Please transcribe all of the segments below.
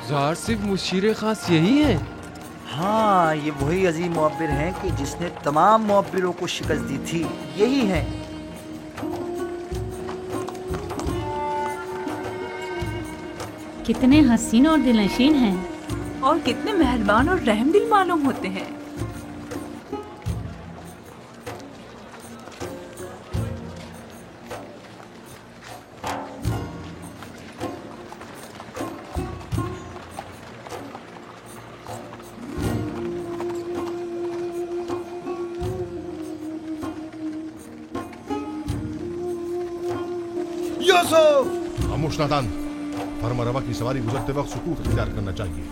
ظاہر صرف مشیر خاص یہی ہیں؟ ہاں، یہ وہی عظیم معبر ہیں کہ جس نے تمام معبروں کو شکست دی تھی، یہی ہیں۔ کتنے حسین اور دلنشین ہیں، اور کتنے مہربان اور رحم دل معلوم ہوتے ہیں۔ یوسف! خاموش نادان، فرما روا کی سواری گزرتے وقت سکوت اختیار کرنا چاہیے۔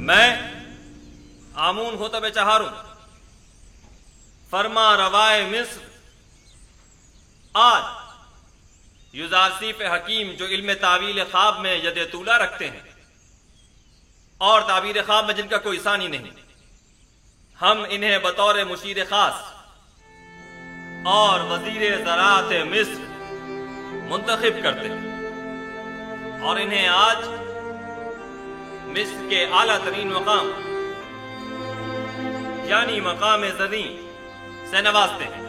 میں آمون ہوتب چہارم فرما روائے مصر آج یوزاسیف حکیم جو علم تعویل خواب میں ید طولہ رکھتے ہیں اور تعبیر خواب میں جن کا کوئی ثانی نہیں، ہم انہیں بطور مشیر خاص اور وزیر زراعت مصر منتخب کرتے ہیں اور انہیں آج مصر کے اعلیٰ ترین مقام یعنی مقام زریں سے نوازتے ہیں۔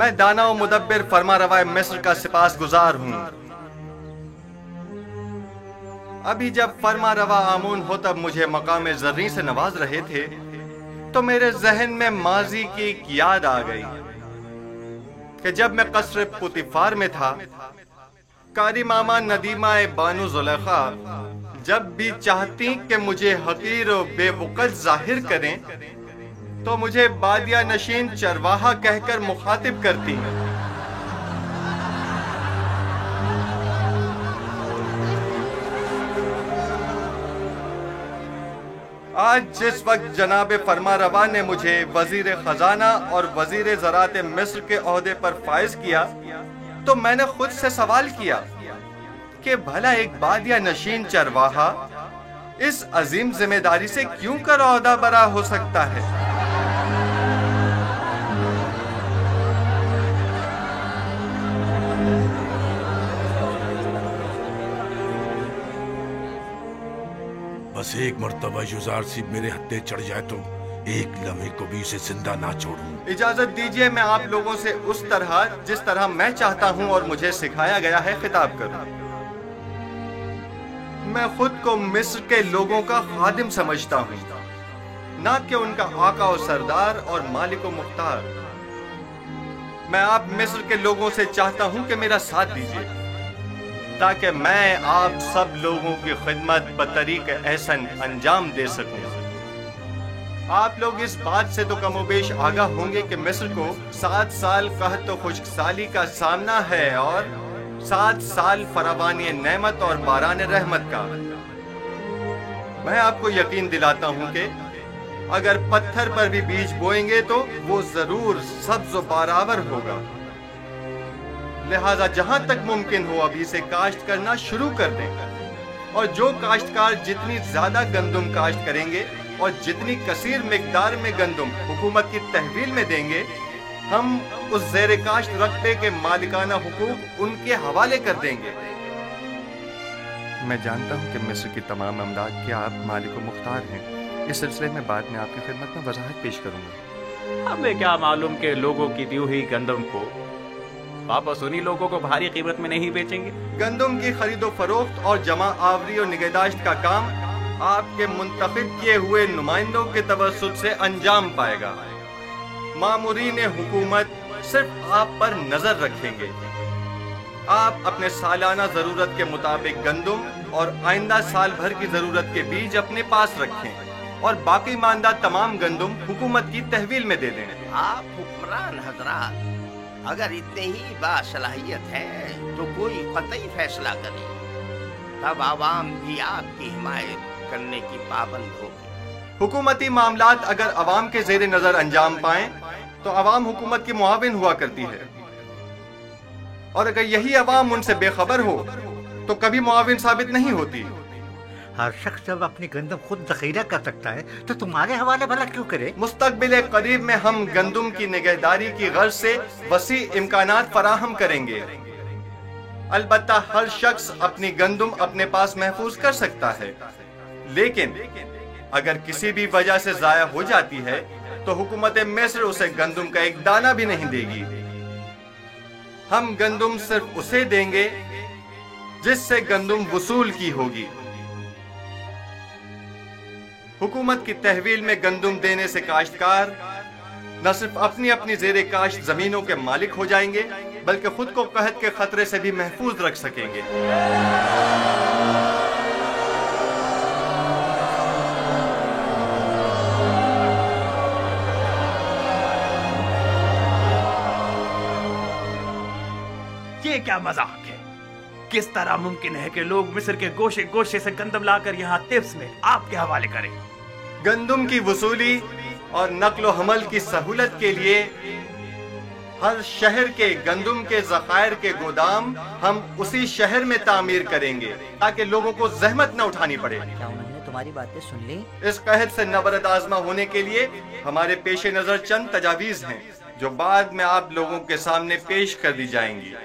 میں دانا و مدبر فرما روائے مصر کا سپاس گزار ہوں۔ ابھی جب فرما روا آمون ہوتب مجھے مقام زریں سے نواز رہے تھے تو میرے ذہن میں ماضی کی ایک یاد آ گئی کہ جب میں قصر پوتیفار میں تھا कारी मामा नदीमा बानो जुलेखा जब भी चाहती कि मुझे हकीर और बेवकत जाहिर करें तो मुझे बादिया नशीन चरवाहा कहकर मुखातिब करती हैं। आज जिस वक्त जनाब फरमा रवा ने मुझे वजीर खजाना और वजीर ज़राअत मिस्र के ओहदे पर फाइज किया तो मैंने खुद से सवाल किया कि भला एक बादिया नशीन चरवाहा इस अजीम जिम्मेदारी से क्यों कर ओहदा बरा हो सकता है। बस एक मर्तबा युज़ारसीब मेरे हत्थे चढ़ जाए तो एक लम्हे को भी उसे जिंदा ना छोड़ूं। इजाजत दीजिए मैं आप लोगों से उस तरह जिस तरह मैं चाहता हूं और मुझे सिखाया गया है खिताब करूं। मैं खुद को मिस्र के लोगों का खादिम समझता हूं, ना कि उनका आका और सरदार और मालिक और मुख्तार। मैं आप मिस्र के लोगों से चाहता हूं कि मेरा साथ दीजिए ताकि मैं आप सब लोगों की खिदमत बतरीक एहसन अंजाम दे सकूं। आप लोग इस बात से तो कमोबेश आगाह होंगे कि मिस्र को 7 साल कहत और खुश्कसाली का सामना है और 7 साल फरावानी नेमत और बारान रहमत का। मैं आपको यकीन दिलाता हूं कि अगर पत्थर पर भी बीज बोएंगे तो वो जरूर सब्ज और बारावर होगा। लिहाजा जहां तक मुमकिन हो अभी से काश्त करना शुरू कर दें और जो काश्तकार जितनी ज्यादा गंदुम काश्त करेंगे और जितनी कसीर मिकदार में गंदुम हुकूमत की तहवील में देंगे हम उस ज़ेरे काश्त रकबे के मालिकाना हुकूक उनके हवाले कर देंगे। मैं जानता हूं कि मिस्र की तमाम अमलाक के आप मालिक व मुख्तार हैं। इस सिलसिले में बाद में आपकी खिदमत में वजाहत पेश करूंगा। हमें क्या मालूम कि लोगों की दी हुई गंदम को वापस उन्हीं लोगों को भारी कीमत में नहीं बेचेंगे। गंदम की खरीदो फरोख्त और जमा आवरी और निगहदाश्त का काम आपके मुंतखब किए हुए नुमाइंदों के तवस्सुत से अंजाम पाएगा। मामूरीन हुकूमत सिर्फ आप पर नजर रखेंगे। आप अपने सालाना जरूरत के मुताबिक गंदम और आइंदा साल भर की जरूरत के बीज अपने पास रखें और बाकी मानदा तमाम गंदम हुकूमत की तहवील में दे दें। आप हुक्मरान हजरात अगर इतने ही बासलाहियत है तो कोई कतई फैसला करें, तब आवाम भी आपकी हिमायत करने की पाबंद होगी। हुकूमती मामलात अगर अवाम के जेर नजर अंजाम पाएं तो अवाम हुकूमत की मुआविन हुआ करती है और अगर यही अवाम उनसे बेखबर हो तो कभी मुआविन साबित नहीं होती। हर शख्स जब अपनी गंदम खुद जखीरा कर सकता है तो तुम्हारे हवाले भला क्यों करे। मुस्तकबिल करीब में हम गंदम की निगहदारी की गर्ज से वसी इम्कानात फराहम करेंगे। अलबत्ता हर शख्स अपनी गंदम अपने पास महफूज कर सकता है, लेकिन अगर किसी भी वजह से जाया हो जाती है तो हुकूमत मिस्र उसे गंदम का एक दाना भी नहीं देगी। हम गंदम सिर्फ उसे देंगे जिससे गंदम वसूल की होगी। हुकूमत की तहवील में गंदम देने से काश्तकार न सिर्फ अपनी अपनी ज़ेरे काश्त जमीनों के मालिक हो जाएंगे बल्कि खुद को कहत के खतरे से भी महफूज रख सकेंगे। ये क्या मजाक है? किस तरह मुमकिन है कि लोग मिस्र के गोशे गोशे से गंदम लाकर यहाँ तिब्स में आपके हवाले करें? गंदम की वसूली और नक्लो हमल की सहूलत के लिए हर शहर के गंदम के ज़खायर के गोदाम हम उसी शहर में तामीर करेंगे ताकि लोगों को जहमत न उठानी पड़े। क्या उन्होंने तुम्हारी बातें सुन ली? इस कहत से नबरद आजमा होने के लिए हमारे पेशे नजर चंद तजावीज हैं जो बाद में आप लोगों के सामने पेश कर दी जाएंगी।